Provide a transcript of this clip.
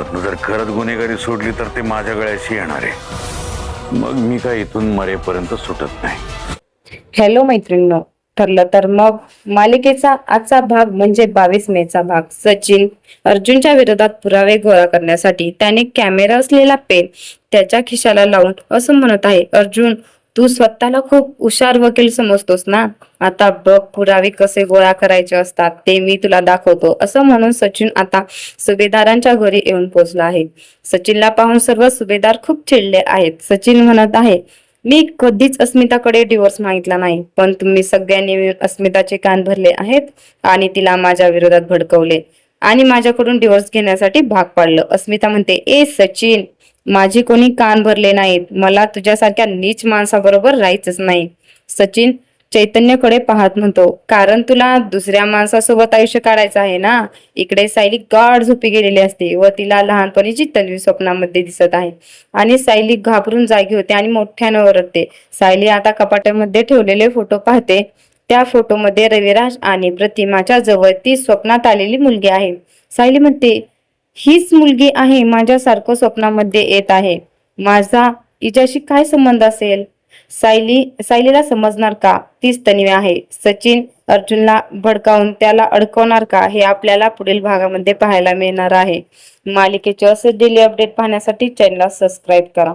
पण जर खरंच गुन्हेगारी सोडली तर ते माझ्या गळ्याशी येणार आहे. मग मी काय इथून मरेपर्यंत सुटत नाही. हॅलो मैत्रिणींनो, ठरलं तर मग मालिकेचा आजचा भाग म्हणजे 22 मेचा भाग. सचिन अर्जुनच्या विरोधात पुरावे गोळा करण्यासाठी त्याने कॅमेरा असलेला पेन त्याच्या खिशाला लावून असं म्हणत आहे, अर्जुन तू स्वतःला खूप हुशार वकील समजतोस ना, आता बघ पुरावे कसे गोळा करायचे असतात ते मी तुला दाखवतो. असं म्हणून सचिन आता सुभेदारांच्या घरी येऊन पोहोचला आहे. सचिनला पाहून सर्व सुभेदार खूप चिडले आहेत. सचिन म्हणत आहे, मी कधीच अस्मिताकडे डिवोर्स मागितला नाही, पण तुम्ही सगळ्यांनी मिळून अस्मिताचे कान भरले आहेत आणि तिला माझ्या विरोधात भडकवले आणि माझ्याकडून डिवोर्स घेण्यासाठी भाग पाडलं. अस्मिता म्हणते, ए सचिन, माझी कोणी कान भरले नाहीत, मला तुझ्यासारख्या नीच माणसाबरोबर राहायचंच नाही. सचिन चैतन्यकडे पाहत म्हणतो, कारण तुला दुसऱ्या माणसासोबत आयुष्य काढायचं आहे ना. इकडे सायली गाढ झोपी गेलेली असते व तिला लहानपणीची तन्वी स्वप्नामध्ये दिसत आहे आणि सायली घाबरून जागी होते आणि मोठ्यानं ओरडते. सायली आता कपाटामध्ये ठेवलेले फोटो पाहते. त्या फोटोमध्ये रविराज आणि प्रतिमाच्या जवळ ती स्वप्नात आलेली मुलगी आहे. सायली म्हणते, हीच मुलगी आहे माझ्यासारखं स्वप्नामध्ये येत आहे, माझा हिच्याशी काय संबंध असेल. सायलीला समजणार का तीच तन्वी आहे. सचिन अर्जुनला भडकावून त्याला अडकवणार का, हे आपल्याला पुढील भागामध्ये पाहायला मिळणार आहे. मालिकेचे असे डेली अपडेट पाहण्यासाठी चॅनलला सबस्क्राईब करा.